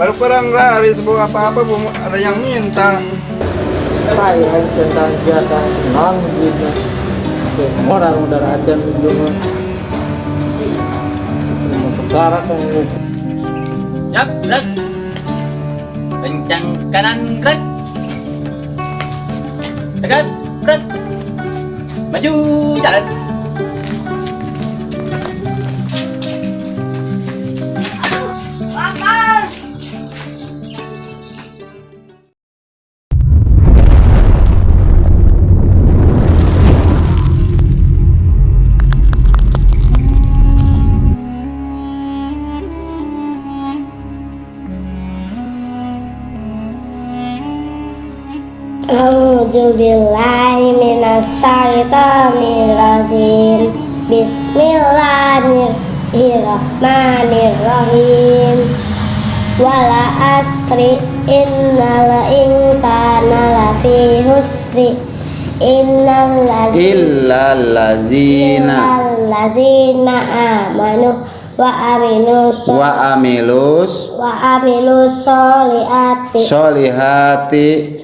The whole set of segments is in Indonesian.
Baru kurang hari sebuah apa-apa ada yang minta. Saya tentang kegiatan senang gitu. Orang udah ada juga. Sekarang kan Yap, gerak. Kencang kanan gerak. Tegak, gerak. Maju jalan. A'udzubillahi minasyaitonirrajim. Bismillahirrahmanirrahim. Wala asri innal insana lafi husri illal ladzina amanu wa amilus solihati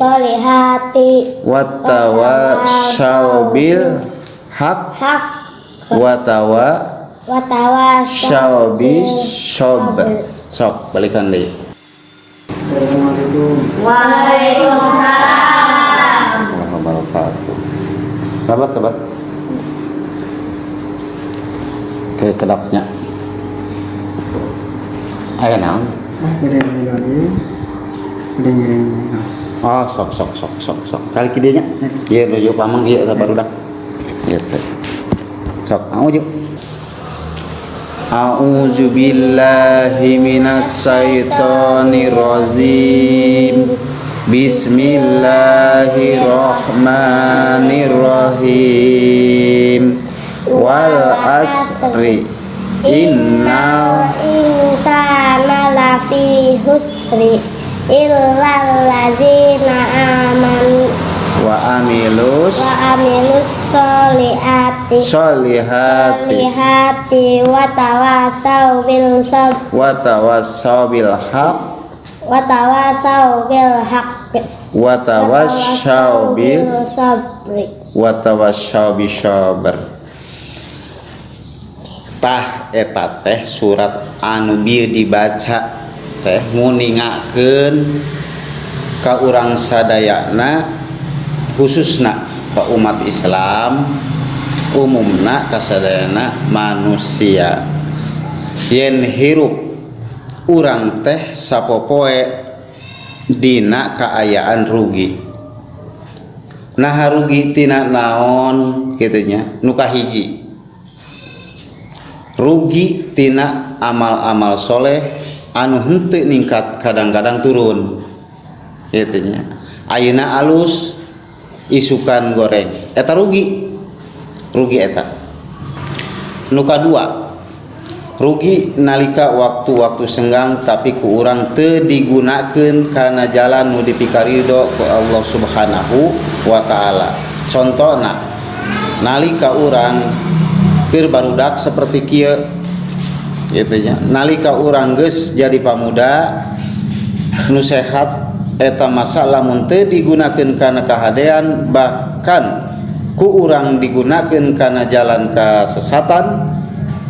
Wattawassaw bil haq wattawassaw bis sabr. Sok balikan deh. Waalaikumsalam. Wabarakatuh. Kabat. Ke kedapnya. Ayo naon? Oh, sok. Cari kidenya. Iya, nuju pamang iya baru dah. Gitu. Sok, auju. A'udzu billahi minasyaitonir rajim. Bismillahirrahmanirrahim. Wal asri innal insana lafi husri illal ladzina amanu wa amilus solihati watawassaw bil haq watawassaw bis sabr. Tah eta teh surat anu bieu dibaca teh nguningakeun ka urang sadayana khususna ka umat Islam umumna ka sadayana manusia yen hirup urang teh sapopoe dina kaayaan rugi. Nah rugi tina naon kitu nya nu kahiji rugi tina amal-amal soleh anu henteu ningkat kadang-kadang turun gitu nya. Ayeuna alus isukan goreng eta rugi eta. Nu kadua rugi nalika waktu-waktu senggang tapi ku urang teu digunakeun kana jalan nu dipikaridho ku Allah Subhanahu wa taala. Contona nalika urang keur barudak seperti kieu gitu nya. Nalika urang geus jadi pamuda nu sehat eta masa lamun teu digunakeun kana kahadean bahkan ku urang digunakeun kana jalan kasesatan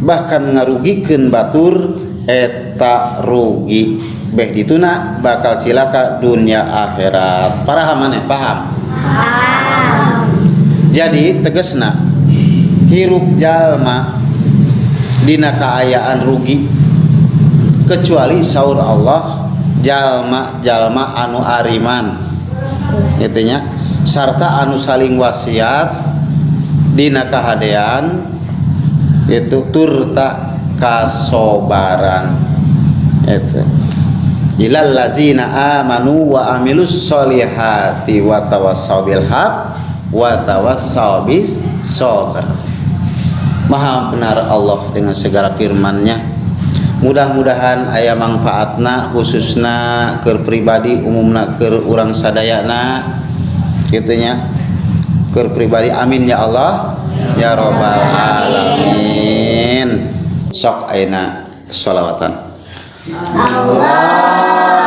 bahkan ngarugikeun batur eta rugi beh dituna bakal cilaka dunia akhirat. Paraha maneh paham? Jadi tegasna hirup jalma dina kaayaan rugi kecuali saur Allah jalma anu ariman gitu nya sarta anu saling wasiat dina kahadean itu turta kasobaran itu ilal ladzina amanu wa amilus solihati wa tawassaw bil haq wa tawassaw bis sabr. Maha benar Allah dengan segala firman-Nya. Mudah-mudahan aya manfaatna khususna keur pribadi umumna keur urang sadayana kitu nya. Keur pribadi amin ya Allah ya rabbal alamin. Sok ayeuna sholawatan. Allah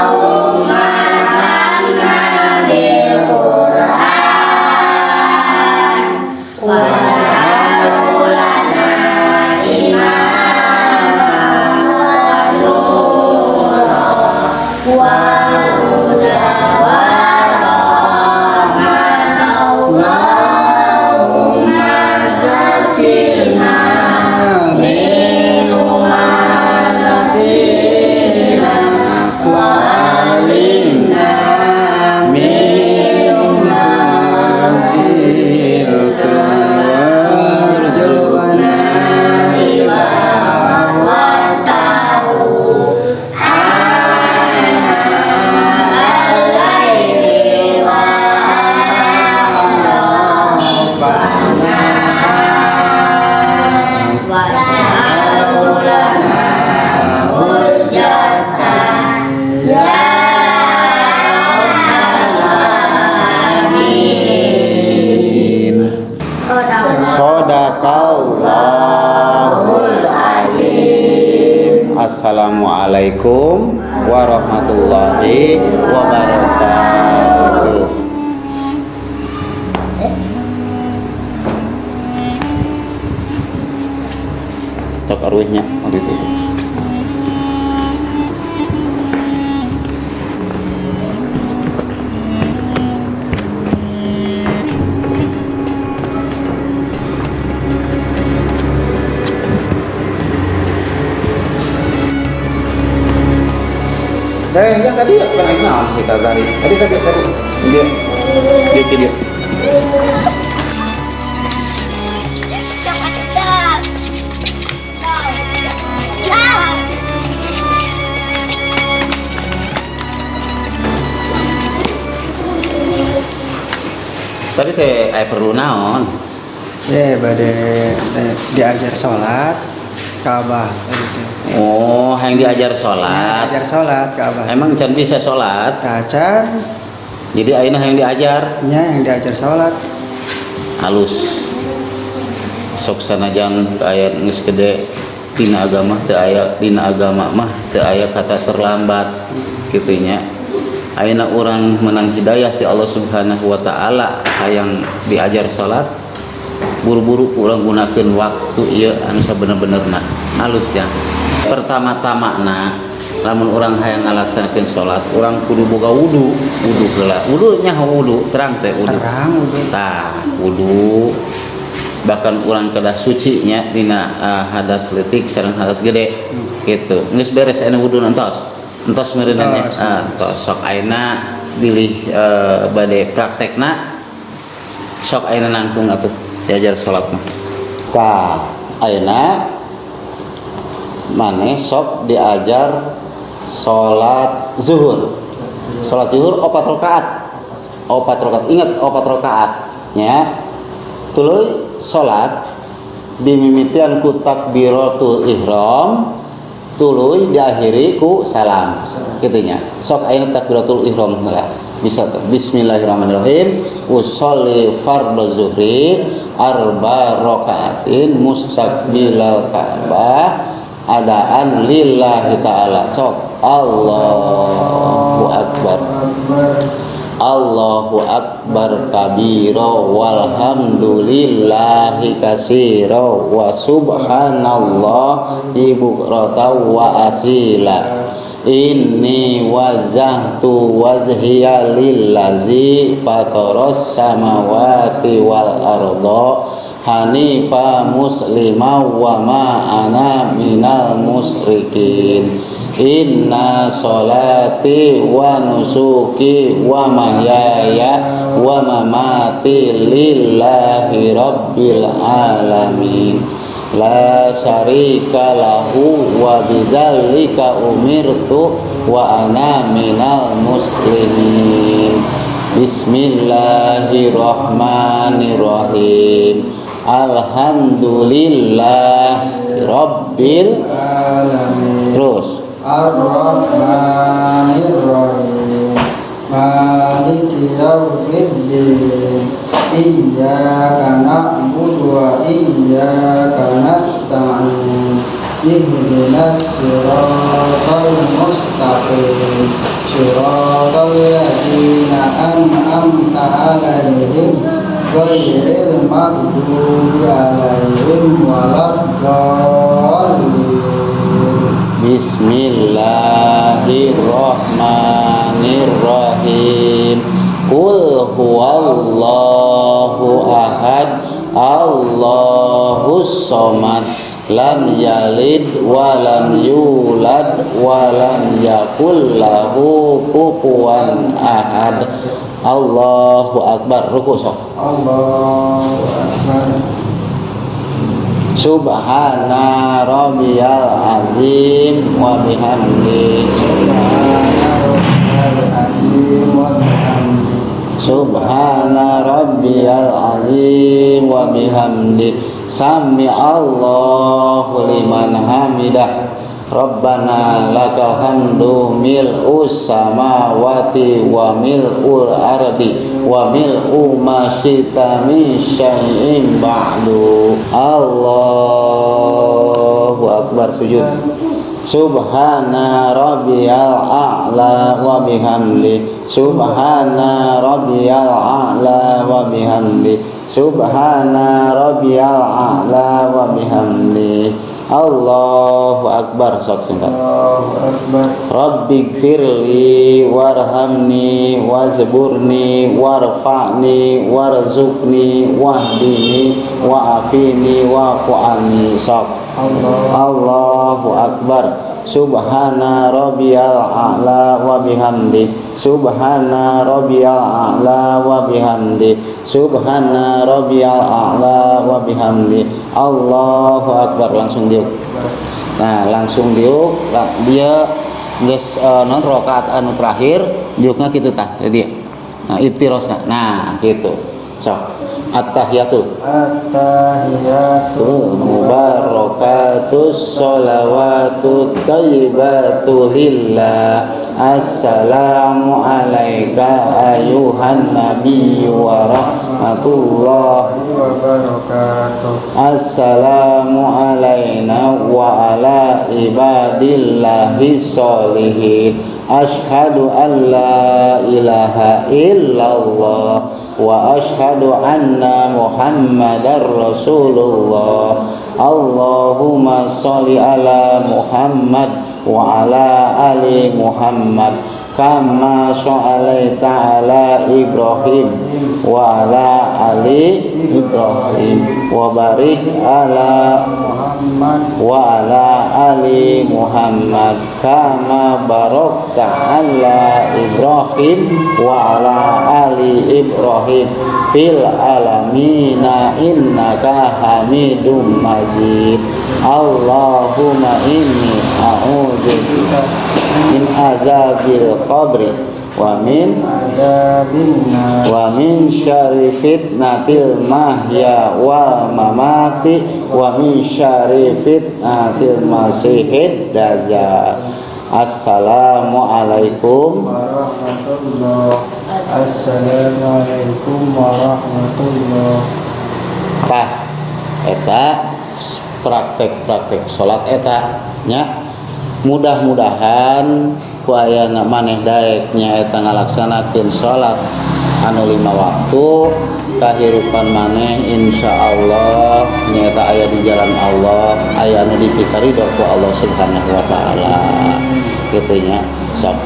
Shadaqallahul azim. Assalamualaikum warahmatullahi wabarakatuh. Tok arwahnya waktu itu. Yang tadi ya kan kenal kita tadi. Tadi. Dia. Tadi teh perlu naon? Bade diajar sholat ke Abah. Oh, yang diajar sholat. Diajar sholat ke Abah. Emang can bisa sholat? Kacar. Jadi ayeuna yang diajar? Yang diajar sholat. Halus. Sok sanajan aya geus gede dina agama teu aya dina agama mah teu aya kata terlambat kitu nya. Ayeuna urang menang hidayah ti Allah Subhanahu wa taala hayang diajar salat buru-buru urang gunakeun waktu ieu anu sabener-benerna halus ya. Pertama-tamana lamun urang hayang ngalaksanakeun salat urang kudu boga wudu heula. Wudu nya wudu terang teh wudu. Terang wudu. Tah wudu bahkan urang kedah suci nya dina hadas leutik sareng hadas gede gitu. Geus beres anu wudu entos meureunna tos sok ayeuna bilih bade praktekna sok ayeuna nangtung atuh diajar salat mah. Tah ayeuna maneh sok diajar salat zuhur. Salat zuhur 4 rakaat. 4 rakaat. Ingat 4 rakaat nya. Tuluy salat dimimitian ku takbiratul ihram, tuluy diakhiri ku salam kitu nya. Sok ayeuna takbiratul ihram heula. Bisa bismillahirrahmanirrahim. Usolli fardhu zuhri arba rakaatin mustaqbilal Ka'bah adaan lillahi ta'ala. Sok Allahu akbar. Allahu akbar kabira walhamdulillahi katsira wa subhanallahi bukratan wa asila. Inni wajjahtu wajhiya lillazi fataras samawati wal arda hanifa muslima wa ma ana minal musyrikin. Inna sholati wa nusuki wa mahyaya wa mamati lillahi rabbil alamin la syarika lahu wa bidzalika umirtu wa ana minal muslimin. Bismillahirrahmanirrahim. Alhamdulillah rabbil alamin. Terus Ar-Rahmanir-Rahim Maliki yaumiddin Iyyaka na'budu wa iyyaka nasta'in Ihdinas siratal mustaqim Siratal ladzina an'amta 'alaihim ghairil maghdubi 'alaihim waladdallin. Bismillahirrahmanirrahim. Qul huwallahu ahad, Allahus somad, lam yalid wa lam yulad wa lam yakul lahu kufuwan ahad. Allahu akbar. Ruku sok. Allahu Akbar. Subhana rabbiyal azim wa bihamdi. Subhana rabbiyal azim wa bihamdi. Sami Allahu liman hamidah. Rabbana lakal hamdu mil'us samawati wa mil'ul ardi wa mil'u ma syi'ta min syai'in ba'du. Allahu akbar. Sujud. Subhana rabbiyal a'la wa bihamdi. Subhana rabbiyal a'la wa bihamdi. Subhana rabbiyal a'la wa bihamdi. Allahu akbar. Sok singkat. Allahu Akbar. Rabbighfirli warhamni wazburni warfa'ni warzuqni wahdini wa'afini wa'fu anni. Sok. Allahu akbar. Subhana rabbiyal a'la wa bihamdi. Subhana rabbiyal a'la wa bihamdi. Subhana rabbiyal a'la wa bihamdi. Allahu akbar. Langsung diuk. Nah, langsung diuk. Dia geus non rakaat anu terakhir diukna kitu tah dia. Nah, ibtirosna. Nah, gitu. Sok. At-tahiyatul mubarakatus sholawatut thayyibatu lillah. Assalamu alayka ayuhan nabiyyu wa rahmatullahi wa barakatuh. Assalamu alayna wa ala ibadillahi sholihin. Ashhadu an la ilaha illallah wa ashhadu anna Muhammadar Rasulullah. Allahumma sholli ala Muhammad wa ala ali Muhammad kama sholaita ala Ibrahim wa ala ali Ibrahim wa barik ala Muhammad wa ala ali Muhammad kama barakta ala Ibrahim wa ala ali Ibrahim fil alamina innaka hamidum majid. Allahumma inni a'udzubika min azabil qabri wa min syarri fitnatil mahya wal mamati wa min syarri fitnatil masihid dajjal. Assalamualaikum warahmatullahi. Assalamualaikum warahmatullahi. Tah eta praktek salat eta nya. Mudah-mudahan ku ayana maneh daek nya eta ngalaksanakeun salat anu 5 waktu kahirupan maneh insyaallah nyaeta aya di jalan Allah, aya anu dipikaridho ku Allah Subhanahu wa taala. Kitu nya sok